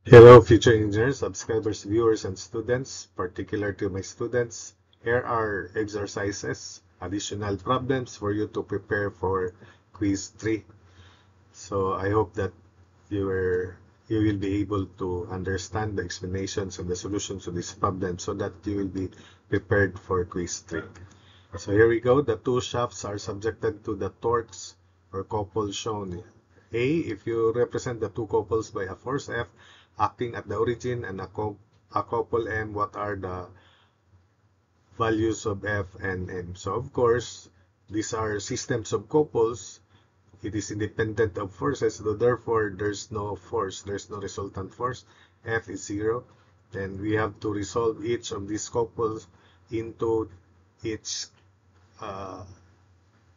Hello, future engineers, subscribers, viewers, and students. Particular to my students, here are exercises, additional problems for you to prepare for quiz 3. So I hope that you will be able to understand the explanations and the solutions to this problem so that you will be prepared for quiz 3. So here we go. The two shafts are subjected to the torques or couple shown. A, if you represent the two couples by a force F acting at the origin and a couple M, what are the values of F and M? So of course, these are systems of couples. It is independent of forces, so therefore there's no force, there's no resultant force. F is 0. Then we have to resolve each of these couples into its uh,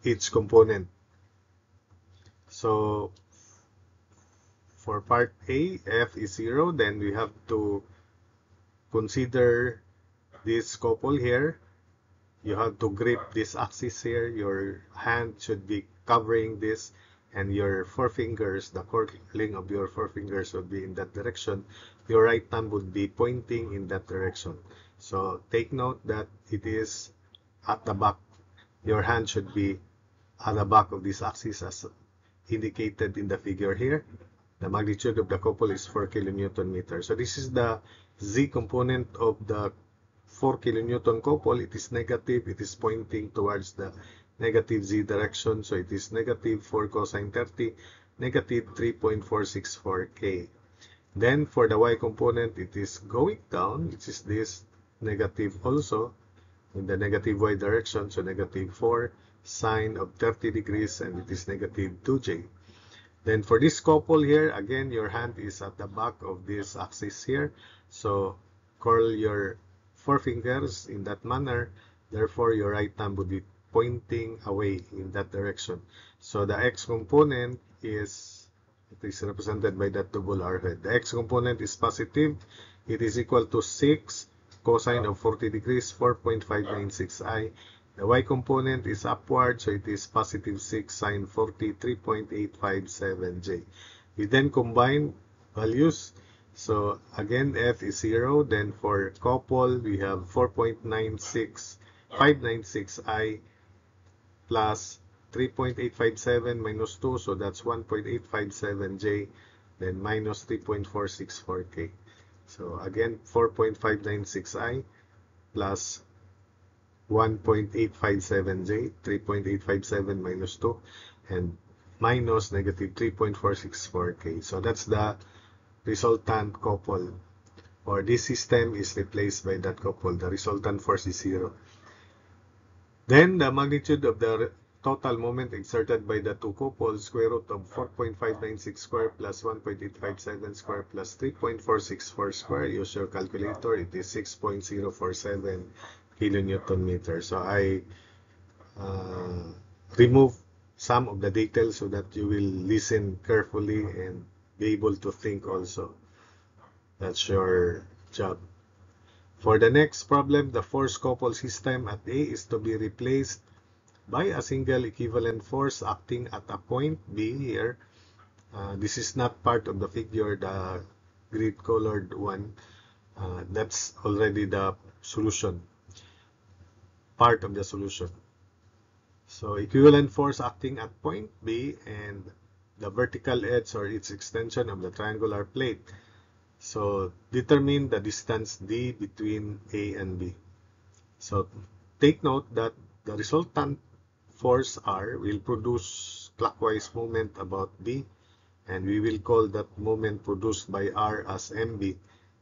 each component. So for part A, F is 0, then we have to consider this couple here. You have to grip this axis here. Your hand should be covering this, and your forefingers, the curling of your forefingers would be in that direction. Your right thumb would be pointing in that direction. So take note that it is at the back. Your hand should be at the back of this axis as indicated in the figure here. The magnitude of the couple is 4 kilonewton meter. So this is the Z component of the 4 kilonewton couple. It is negative. It is pointing towards the negative Z direction. So it is negative 4 cosine 30, negative 3.464 K. Then for the Y component, it is going down, which is this negative also in the negative Y direction. So negative 4 sine of 30 degrees, and it is negative 2J. Then for this couple here, again, your hand is at the back of this axis here. So curl your forefingers in that manner. Therefore, your right thumb would be pointing away in that direction. So the X component is, it is represented by that double arrowhead. The X component is positive. It is equal to 6 cosine of 40 degrees, 4.596i. The Y component is upward, so it is positive 6 sine 40, 3.857J. We then combine values. So again, F is 0. Then for couple, we have 4.96596I plus 3.857 minus 2. So that's 1.857J. Then minus 3.464K. So again, 4.596I plus 1.857J, 3.857 minus 2, and minus negative 3.464K. So that's the resultant couple, or this system is replaced by that couple. The resultant force is 0. Then the magnitude of the total moment exerted by the two couples, square root of 4.596 square plus 1.857 square plus 3.464 square. Use your calculator. It is 6.047 kilonewton meter. So I remove some of the details so that you will listen carefully and be able to think also. That's your job. For the next problem, the force couple system at A is to be replaced by a single equivalent force acting at a point B here. This is not part of the figure, the grid colored one. That's already the solution, part of the solution. So equivalent force acting at point B and the vertical edge or its extension of the triangular plate. So determine the distance D between A and B. So take note that the resultant force R will produce clockwise moment about B, and we will call that moment produced by R as MB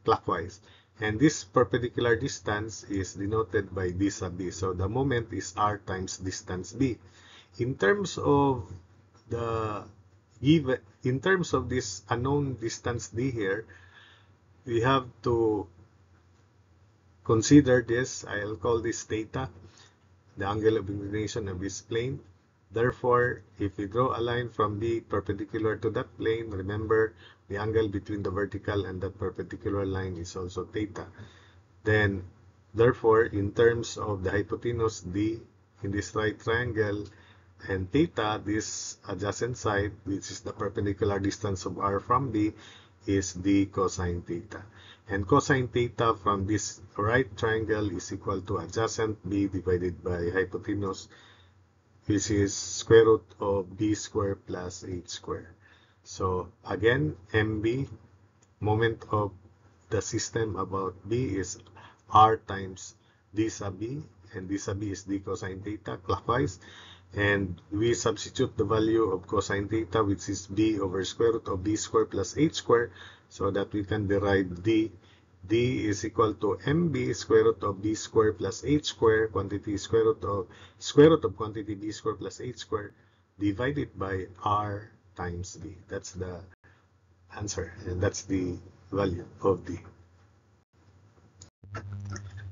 clockwise. And this perpendicular distance is denoted by B sub B. So the moment is R times distance B. In terms of this unknown distance D here, we have to consider this. I'll call this theta, the angle of inclination of this plane. Therefore, if we draw a line from B perpendicular to that plane, remember the angle between the vertical and that perpendicular line is also theta. Then, therefore, in terms of the hypotenuse D in this right triangle and theta, this adjacent side, which is the perpendicular distance of R from B, is d cosine theta. And cosine theta from this right triangle is equal to adjacent b divided by hypotenuse, which is square root of b squared plus h squared. So again, mb, moment of the system about b, is r times d sub b, and d sub b is d cosine theta clockwise. And we substitute the value of cosine theta, which is b over square root of b squared plus h squared, so that we can derive d. D is equal to mb square root of b squared plus h squared, quantity square root of quantity b squared plus h squared, divided by r times b. That's the answer, and that's the value of d.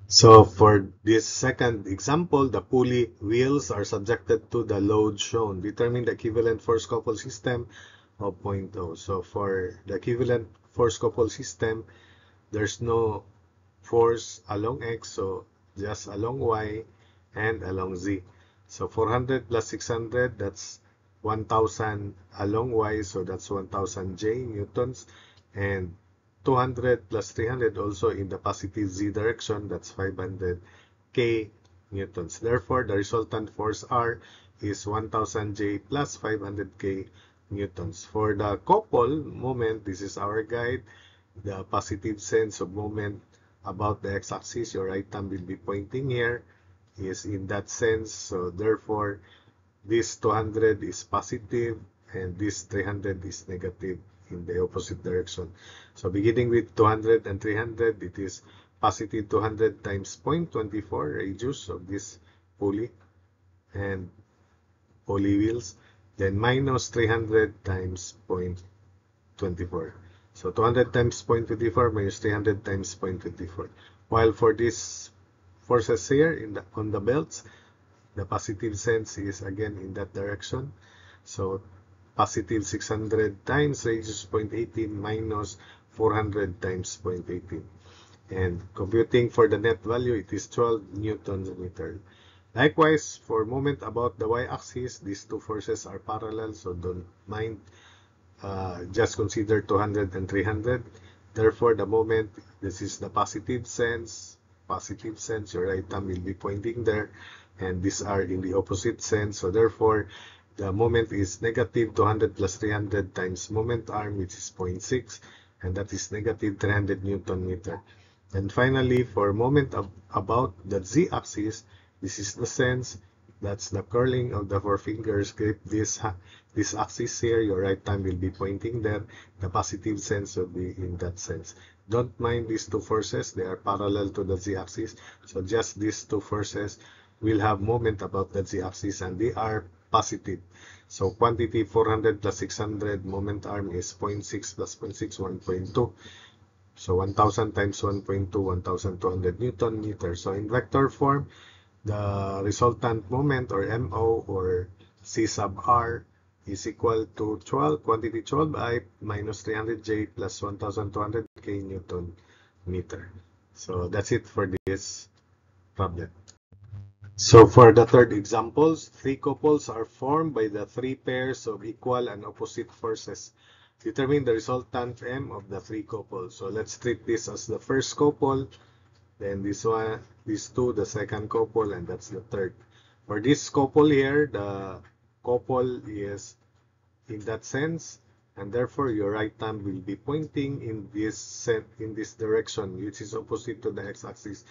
So for this second example, the pulley wheels are subjected to the load shown. Determine the equivalent force couple system of point O. So for the equivalent force couple system, there's no force along x, so just along y and along z. So 400 plus 600, that's 1000 along y, so that's 1000 J newtons, and 200 plus 300 also in the positive z direction, that's 500 K newtons. Therefore, the resultant force R is 1000 J plus 500 K newtons. For the couple moment, this is our guide. The positive sense of moment about the x-axis, your right thumb will be pointing here, is in that sense. So therefore, this 200 is positive and this 300 is negative in the opposite direction. So beginning with 200 and 300, it is positive 200 times 0.24 radius of this pulley and pulley wheels, then minus 300 times 0.24. So 200 times 0.24 minus 300 times 0.24. While for these forces here on the belts, the positive sense is again in that direction. So positive 600 times radius 0.18 minus 400 times 0.18. And computing for the net value, it is 12 newtons a meter. Likewise, for moment about the y-axis, these two forces are parallel, so don't mind. Just consider 200 and 300. Therefore, the moment, this is the positive sense, your right thumb will be pointing there, and these are in the opposite sense. So therefore, the moment is negative 200 plus 300 times moment arm, which is 0.6, and that is negative 300 Newton meter. And finally, for moment about the z-axis, this is the sense, that's the curling of the forefingers. Grip this axis here, your right thumb will be pointing there. The positive sense will be in that sense. Don't mind these two forces, they are parallel to the z-axis. So just these two forces will have moment about the z-axis, and they are positive. So quantity 400 plus 600, moment arm is 0.6 plus 0.6, 1.2. So 1000 times 1.2, 1200 Newton meter. So in vector form, the resultant moment, or MO, or C sub R, is equal to 12, quantity 12I minus 300J plus 1200 K Newton meter. So that's it for this problem. So for the third examples, three couples are formed by the three pairs of equal and opposite forces. Determine the resultant M of the three couples. So let's treat this as the first couple, then this one, these two, the second couple, and that's the third. For this couple here, the couple is in that sense, and therefore your right thumb will be pointing in this direction, which is opposite to the x-axis.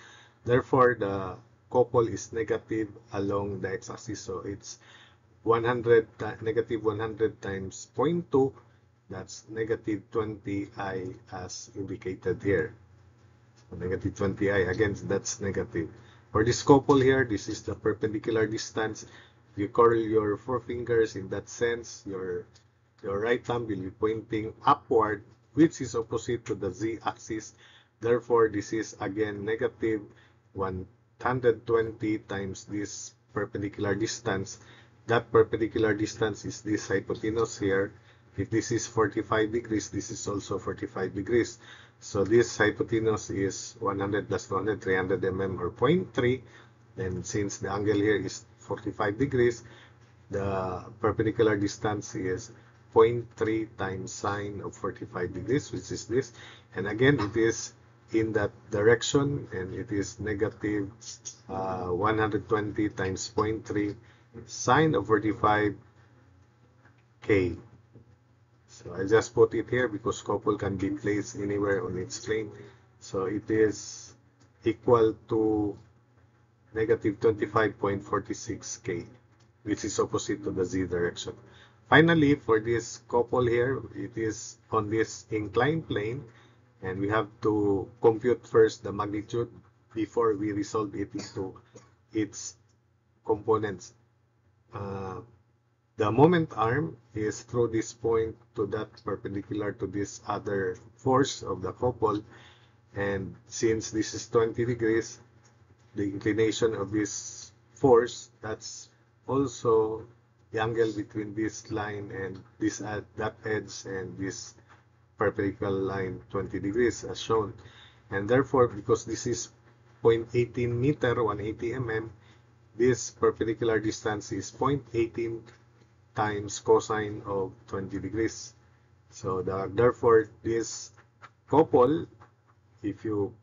Therefore, the couple is negative along the x-axis, so it's 100 negative 100 times 0.2. That's negative 20I as indicated here. So negative 20I, again, that's negative. For this couple here, this is the perpendicular distance. You curl your forefingers in that sense. Your right thumb will be pointing upward, which is opposite to the z-axis. Therefore, this is again negative 120 times this perpendicular distance. That perpendicular distance is this hypotenuse here. If this is 45 degrees, this is also 45 degrees. So this hypotenuse is 100 plus 200, 300 mm, or 0.3. And since the angle here is 45 degrees, the perpendicular distance is 0.3 times sine of 45 degrees, which is this. And again, it is in that direction, and it is negative 120 times 0.3 sine of 45 K. So I just put it here because couple can be placed anywhere on its plane. So it is equal to negative 25.46 K, which is opposite to the Z direction. Finally, for this couple here, it is on this inclined plane, and we have to compute first the magnitude before we resolve it into its components. The moment arm is through this point to that perpendicular to this other force of the couple, and since this is 20 degrees, the inclination of this force, that's also the angle between this line and this that edge and this perpendicular line 20 degrees as shown. And therefore, because this is 0.18 meter, 180 mm, this perpendicular distance is 0.18 times cosine of 20 degrees. So therefore, this couple, if you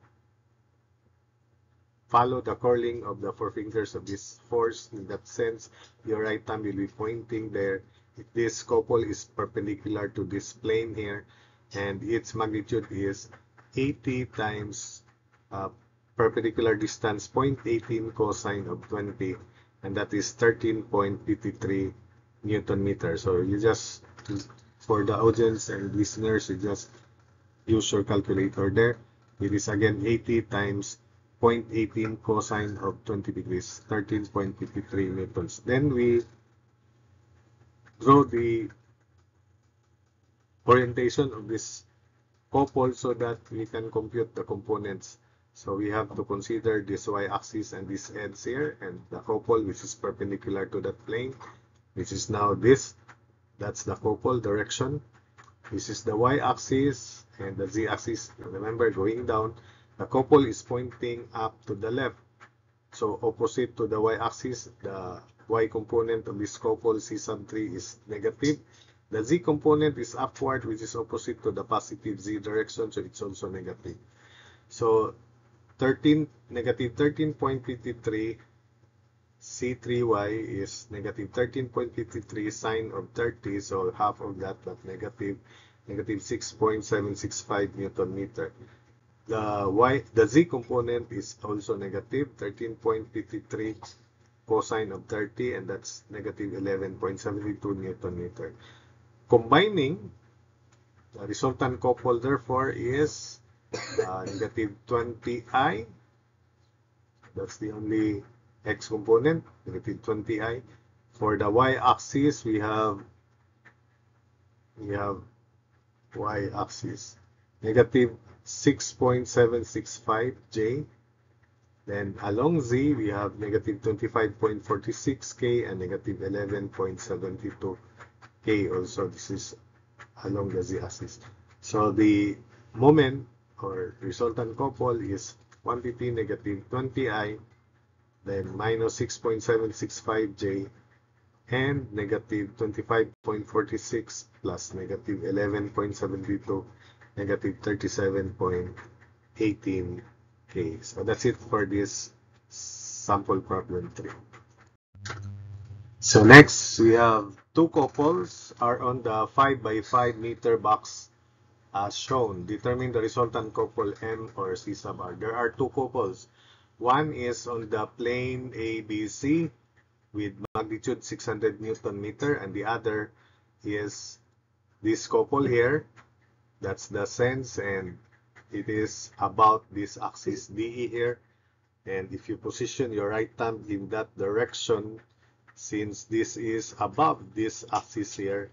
follow the curling of the forefingers of this force, in that sense, your right thumb will be pointing there. If this couple is perpendicular to this plane here, and its magnitude is 80 times perpendicular distance 0.18 cosine of 20, and that is 13.53 Newton meter. So you just, for the audience and listeners, you just use your calculator there. It is again 80 times 0.18 cosine of 20 degrees, 13.53 newtons. Then we draw the orientation of this couple so that we can compute the components. So we have to consider this y-axis and this edge here, and the couple which is perpendicular to that plane, which is now this. That's the couple direction. This is the y-axis and the z-axis. Remember, going down, the couple is pointing up to the left. So opposite to the y-axis, the y component of this couple C sub 3 is negative. The z component is upward, which is opposite to the positive z direction, so it's also negative. So negative 13.53 C3y is negative 13.53 sine of 30, so half of that, but negative 6.765 Newton meter. The z component is also negative 13.53 cosine of 30, and that's negative 11.72 Newton meter. Combining, the resultant couple therefore is negative 20i. That's the only x component, negative 20i. For the y-axis, we have y-axis negative 6.765 j. Then along z, we have negative 25.46 k and negative 11.72 k. Also, this is along the z-axis. So the moment or resultant couple is quantity negative 20i, then minus 6.765 j, and negative 25.46 plus negative 11.72, negative 37.18 k. So that's it for this sample problem 3. So next, we have two couples are on the 5 by 5 meter box as shown. Determine the resultant couple M or C sub R. There are two couples. One is on the plane ABC with magnitude 600 Newton meter, and the other is this couple here. That's the sense, and it is about this axis DE here. And if you position your right thumb in that direction, since this is above this axis here,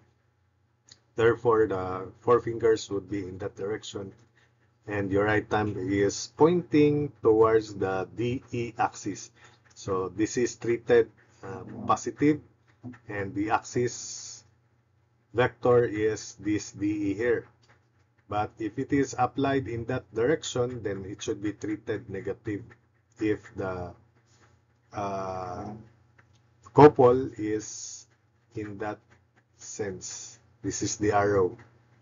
therefore the forefingers would be in that direction, and your right thumb is pointing towards the DE axis. So this is treated positive, and the axis vector is this DE here. But if it is applied in that direction, then it should be treated negative if the couple is in that sense. This is the arrow.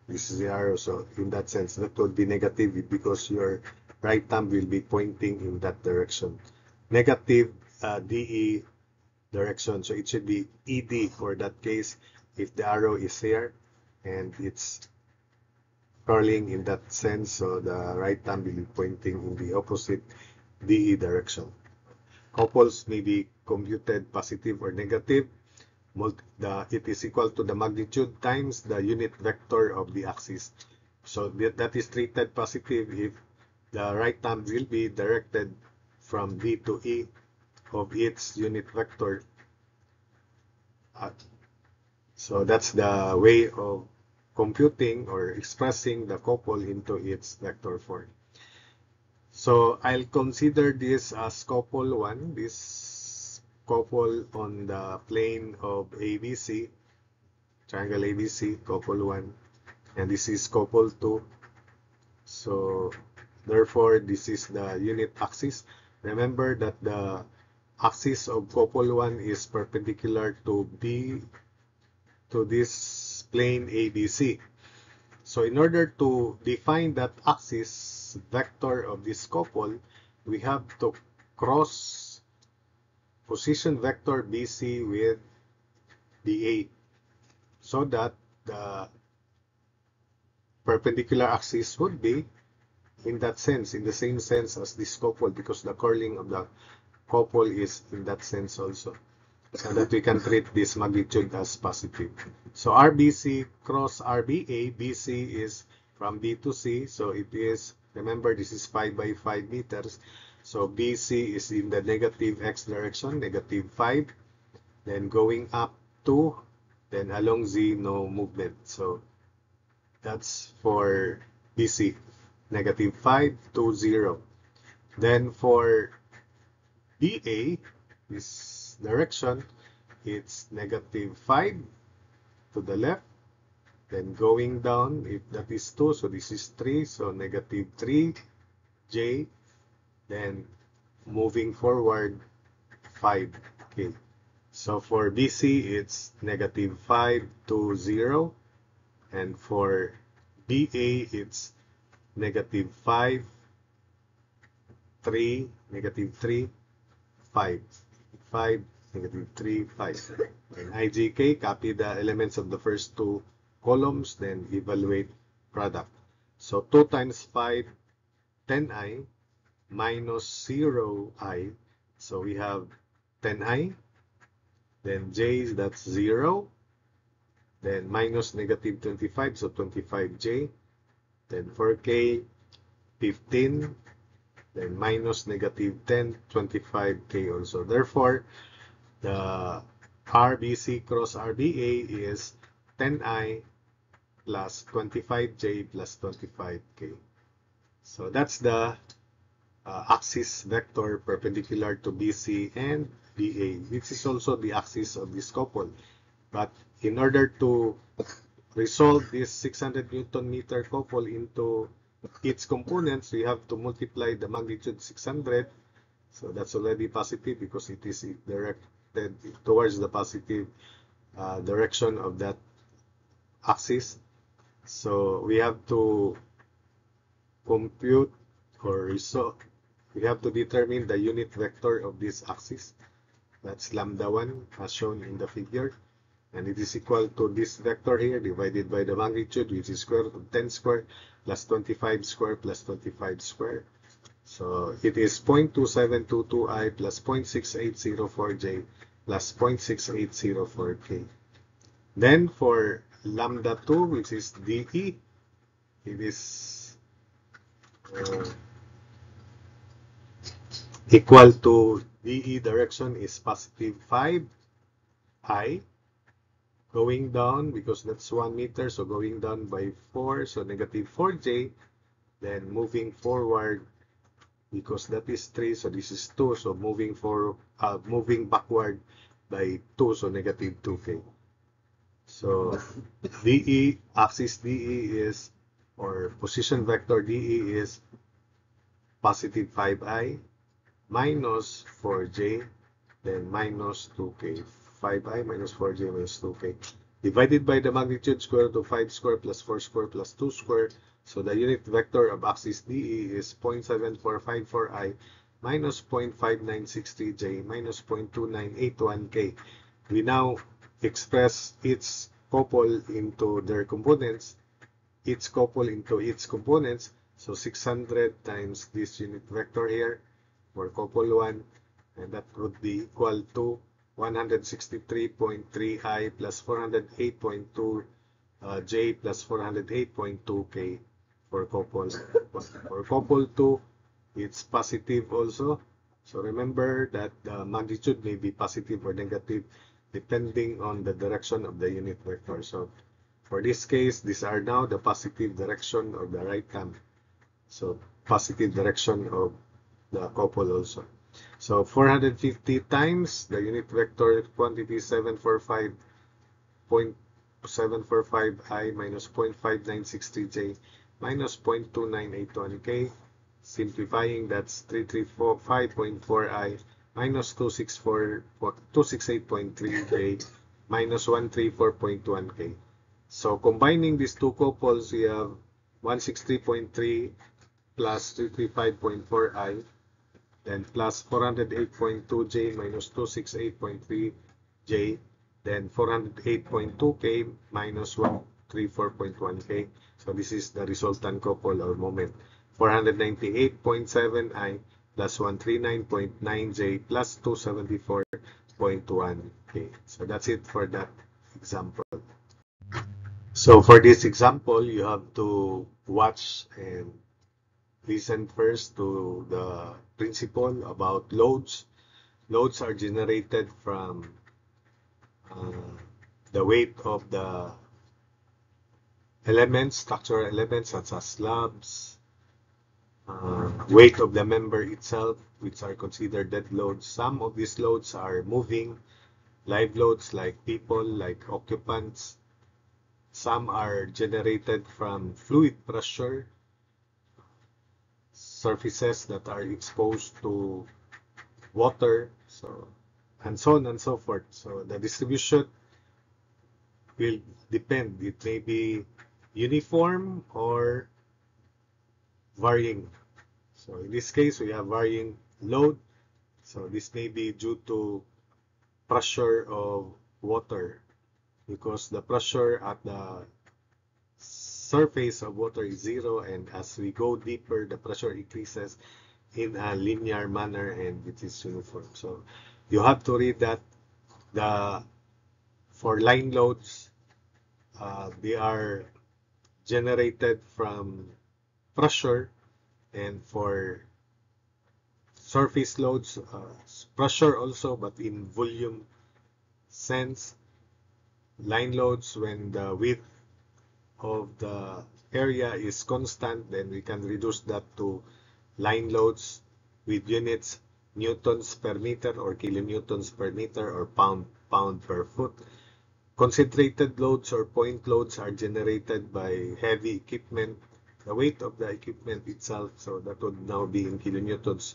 This is the arrow. So in that sense, that would be negative because your right thumb will be pointing in that direction. Negative DE direction. So it should be ED for that case if the arrow is here and it's curling in that sense. So the right thumb will be pointing in the opposite DE direction. Couples may be computed positive or negative. It is equal to the magnitude times the unit vector of the axis. So that is treated positive if the right thumb will be directed from D to E of its unit vector. So that's the way of computing or expressing the couple into its vector form. So I'll consider this as couple 1, this couple on the plane of ABC, triangle ABC, couple 1, and this is couple 2. So therefore, this is the unit axis. Remember that the axis of couple 1 is perpendicular to this plane ABC. So in order to define that axis vector of this couple, we have to cross position vector BC with BA so that the perpendicular axis would be in that sense, in the same sense as this couple, because the curling of the couple is in that sense also, so that we can treat this magnitude as positive. So RBC cross RBA, BC is from B to C, so it is, remember this is 5 by 5 meters, so BC is in the negative X direction, negative 5, then going up 2, then along Z, no movement. So that's for BC, negative 5 to 0. Then for BA, this direction, it's negative 5 to the left, then going down, if that is 2, so this is 3, so negative 3, J, then moving forward 5, K. So for BC, it's negative 5 to 0, and for BA, it's negative 5, 3, negative 3, 5, 5, negative 3, 5. And IJK, copy the elements of the first two columns, then evaluate product. So 2 times 5, 10i, minus 0i. So we have 10i, then j, that's 0, then minus negative 25, so 25j, then for k, 15, then minus negative 10, 25k also. Therefore, the RBC cross RBA is 10i plus 25j plus 25k. So that's the axis vector perpendicular to BC and BA, which is also the axis of this couple. But in order to resolve this 600 Newton meter couple into its components, we have to multiply the magnitude 600. So that's already positive because it is directed towards the positive direction of that axis. So we have to compute or resolve. We have to determine the unit vector of this axis. That's lambda 1 as shown in the figure. And it is equal to this vector here divided by the magnitude, which is square root of 10 square plus 25 square plus 25 square. So it is 0.2722i plus 0.6804j plus 0.6804k. Then for lambda 2, which is dE, it is equal to dE direction is positive 5i, going down because that's 1 meter, so going down by 4, so negative 4j, then moving forward because that is 3, so this is 2, so moving backward by 2, so negative 2k. So dE, axis dE is, or position vector dE is positive 5i minus 4j, then minus 2k. 5i minus 4j minus 2k. divided by the magnitude square root of 5 square plus 4 square plus 2 square. So the unit vector of axis DE is 0.7454I minus 0.5963J minus 0.2981K. We now express each couple into their components, each couple into its components. So 600 times this unit vector here for couple 1, and that would be equal to 163.3I plus 408.2 J plus 408.2 K for couple. For couple 2, it's positive also. So remember that the magnitude may be positive or negative depending on the direction of the unit vector. So for this case, these are now the positive direction of the right hand. So positive direction of the couple also. So 450 times the unit vector quantity 745.745I minus 0.5963J minus 0.2981K. Simplifying, that's 3345.4I minus 268.3J minus 134.1K. So combining these two couples, we have 163.3 plus 335.4I, then plus 408.2J minus 268.3J, then 408.2K minus 134.1K. So this is the resultant couple or moment. 498.7I plus 139.9J plus 274.1K. So that's it for that example. So for this example, you have to watch and listen first to the principle about loads. Loads are generated from the weight of the elements, structural elements such as slabs, weight of the member itself, which are considered dead loads. Some of these loads are moving, live loads like people, like occupants. Some are generated from fluid pressure, surfaces that are exposed to water, and so on and so forth. So the distribution will depend. It may be uniform or varying. So in this case, we have varying load. So this may be due to pressure of water, because the pressure at the surface of water is 0, and as we go deeper, the pressure increases in a linear manner and it is uniform. So you have to read that for line loads, they are generated from pressure, and for surface loads, pressure also, but in volume sense. Line loads, when the width of the area is constant, then we can reduce that to line loads with units newtons per meter or kilonewtons per meter or pound per foot. Concentrated loads or point loads are generated by heavy equipment, the weight of the equipment itself, so that would now be in kilonewtons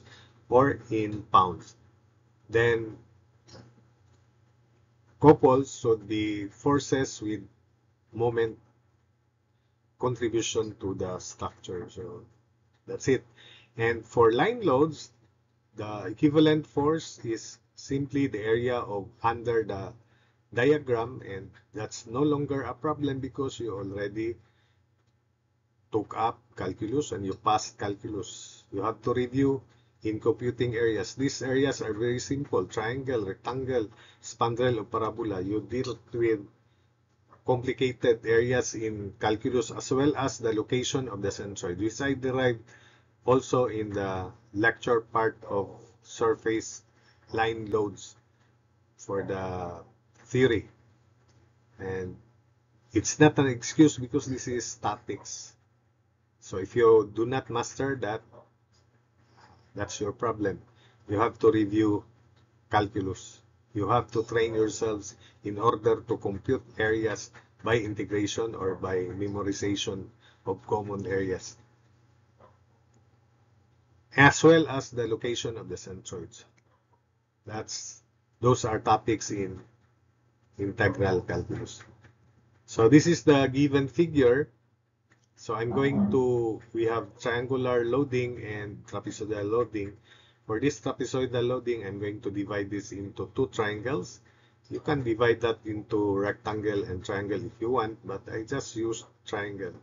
or in pounds. Then couples should be forces with moment contribution to the structure. So that's it. And for line loads, the equivalent force is simply the area of under the diagram, and that's no longer a problem because you already took up calculus and you passed calculus. You have to review in computing areas. These areas are very simple: triangle, rectangle, spandrel, or parabola. You deal with complicated areas in calculus as well as the location of the centroid, which I derived also in the lecture part of surface line loads for the theory. And it's not an excuse because this is statics. So if you do not master that, that's your problem. You have to review calculus. You have to train yourselves in order to compute areas by integration or by memorization of common areas, as well as the location of the centroids. Those are topics in integral calculus. So this is the given figure. So we have triangular loading and trapezoidal loading. For this trapezoidal loading, I'm going to divide this into two triangles. You can divide that into rectangle and triangle if you want, but I just use triangle.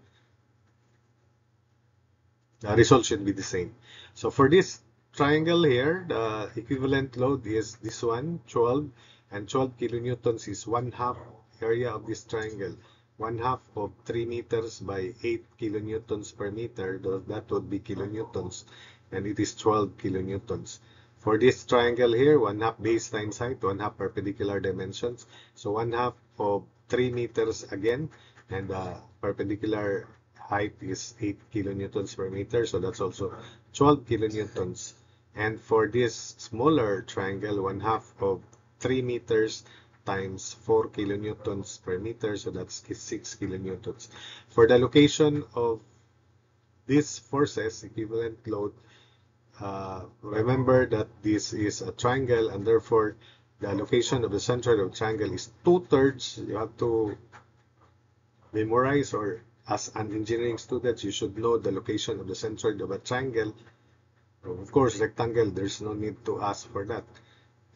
The result should be the same. So for this triangle here, the equivalent load is this one, 12, and 12 kilonewtons is 1/2 area of this triangle. 1/2 of 3 meters by 8 kilonewtons per meter, that would be kilonewtons, and it is 12 kilonewtons. For this triangle here, 1/2 base times height, 1/2 perpendicular dimensions. So 1/2 of 3 meters again, and the perpendicular height is 8 kilonewtons per meter, so that's also 12 kilonewtons. And for this smaller triangle, 1/2 of 3 meters times 4 kilonewtons per meter, so that's 6 kilonewtons. For the location of these forces, equivalent load, remember that this is a triangle, and therefore the location of the center of the triangle is 2/3. You have to memorize, or as an engineering student, you should know the location of the center of a triangle. Of course, rectangle, there's no need to ask for that.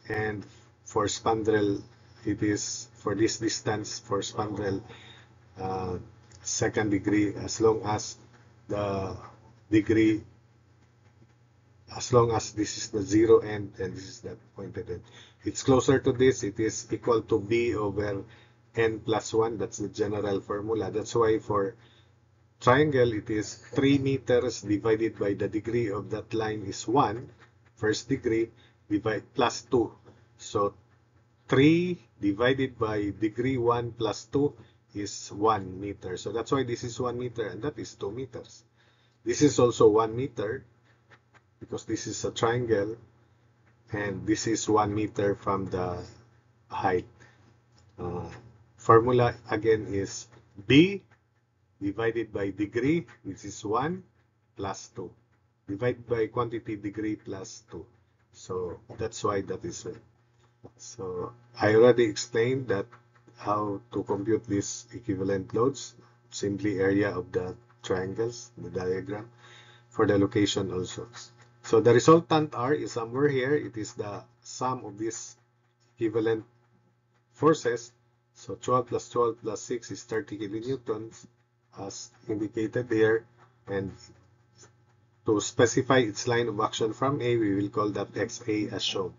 And for spandrel, it is for this distance for spandrel, second degree, as long as the degree, as long as this is the zero end and this is the pointed end. It's closer to this, it is equal to b over n plus 1. That's the general formula. That's why for triangle, it is 3 meters divided by the degree of that line is 1, first degree, divide plus 2. So 3 divided by degree 1 plus 2 is 1 meter. So that's why this is 1 meter and that is 2 meters. This is also 1 meter because this is a triangle, and this is 1 meter from the height. Formula again is b divided by degree, which is 1, plus 2. Divided by quantity, degree plus 2. So that's why that is it. So I already explained that how to compute these equivalent loads. Simply area of the triangles, the diagram, for the location also. So the resultant R is somewhere here. It is the sum of these equivalent forces. So 12 plus 12 plus 6 is 30 kilonewtons, as indicated here. And to specify its line of action from A, we will call that XA as shown.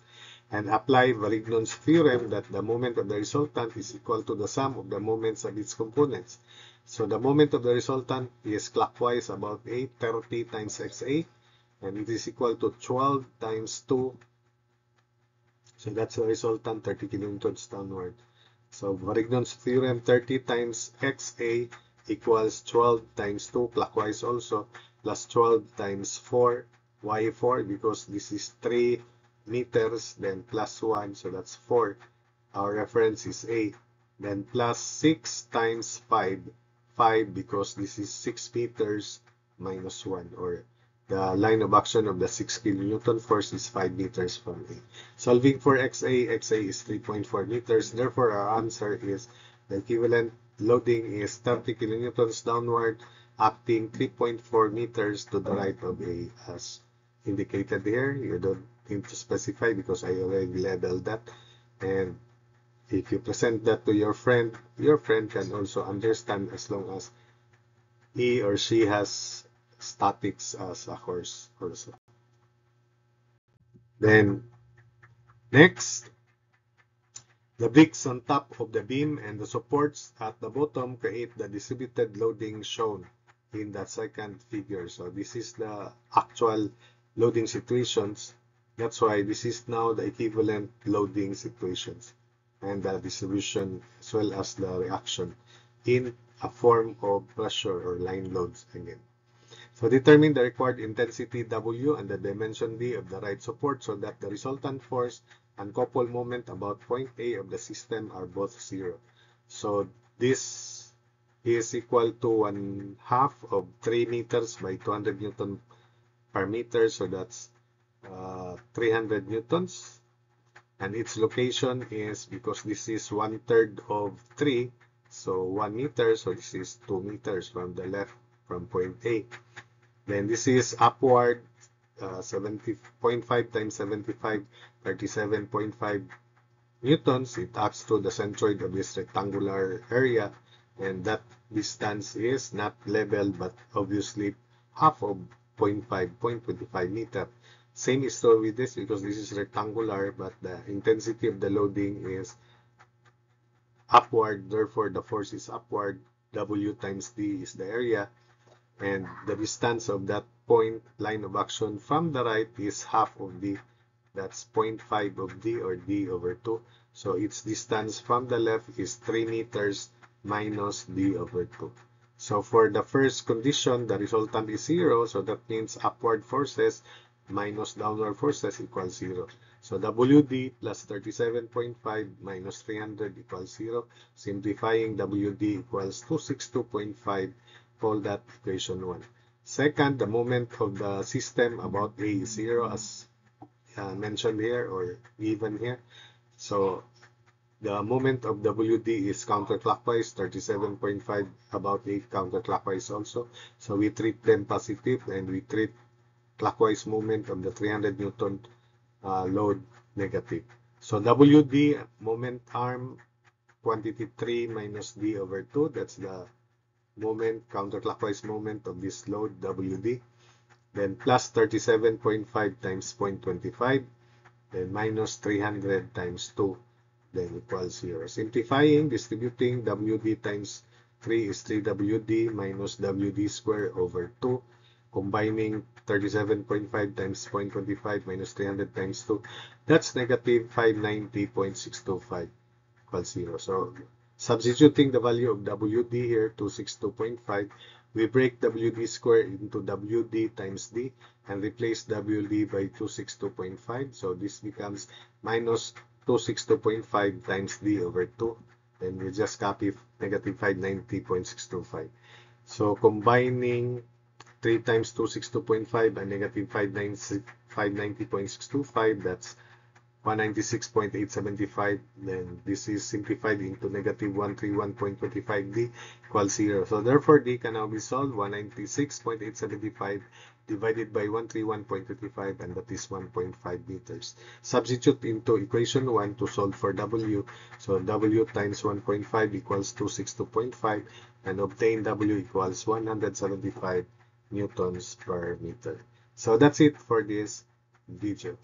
And apply Varignon's theorem that the moment of the resultant is equal to the sum of the moments of its components. So the moment of the resultant is clockwise about A, 30 times XA, and it is equal to 12 times 2. So that's the resultant, 30 kilonewtons downward. So Varignon's theorem, 30 times XA equals 12 times 2, clockwise also, plus 12 times 4, why 4? Because this is 3 meters, then plus 1, so that's 4. Our reference is A. Then plus 6 times 5, 5 because this is 6 meters minus 1, or the line of action of the 6 kilonewton force is 5 meters from A. Solving for XA, XA is 3.4 meters. Therefore, our answer is the equivalent loading is 30 kilonewtons downward, acting 3.4 meters to the right of A, as indicated here. You don't need to specify because I already labeled that. And if you present that to your friend can also understand, as long as he or she has statics as a course also. Then next, the bricks on top of the beam and the supports at the bottom create the distributed loading shown in that second figure. So this is the actual loading situations. That's why this is now the equivalent loading situations and the distribution as well as the reaction in a form of pressure or line loads again. So determine the required intensity W and the dimension D of the right support so that the resultant force and couple moment about point A of the system are both 0. So this is equal to 1/2 of 3 meters by 200 Newton per meter. So that's 300 Newtons. And its location is, because this is 1/3 of 3, so 1 meter, so this is 2 meters from the left, from point A. Then this is upward, 70.5 times 75, 37.5 newtons. It acts to the centroid of this rectangular area, and that distance is not level, but obviously half of 0.25 meter. Same is true with this, because this is rectangular, but the intensity of the loading is upward, therefore the force is upward. W times D is the area, and the distance of that point line of action from the right is half of D. That's 0.5 of D, or D over 2. So its distance from the left is 3 meters minus D over 2. So for the first condition, the resultant is 0. So that means upward forces minus downward forces equals 0. So WD plus 37.5 minus 300 equals 0. Simplifying, WD equals 262.5. Call that equation 1. Second, the moment of the system about A is 0, as mentioned here or given here. So the moment of WD is counterclockwise, 37.5 about 8 counterclockwise also. So we treat them positive, and we treat clockwise movement of the 300 Newton load negative. So WD, moment arm, quantity 3 minus D over 2. That's the moment, counterclockwise moment of this load, WD. Then plus 37.5 times 0.25. Then minus 300 times 2. Then equals 0. Simplifying, distributing, WD times 3 is 3WD minus WD square over 2. Combining 37.5 times 0.25 minus 300 times 2, that's negative 590.625 equals 0. So substituting the value of WD here, 262.5, we break WD squared into WD times D and replace WD by 262.5. So this becomes minus 262.5 times D over 2. Then we just copy negative 590.625. So combining 3 times 262.5 and negative 590.625, that's 196.875. Then this is simplified into negative 131.25D equals 0. So therefore D can now be solved. 196.875 divided by 131.25, and that is 1.5 meters. Substitute into equation 1 to solve for W. So W times 1.5 equals 262.5, and obtain W equals 175 newtons per meter. So that's it for this video.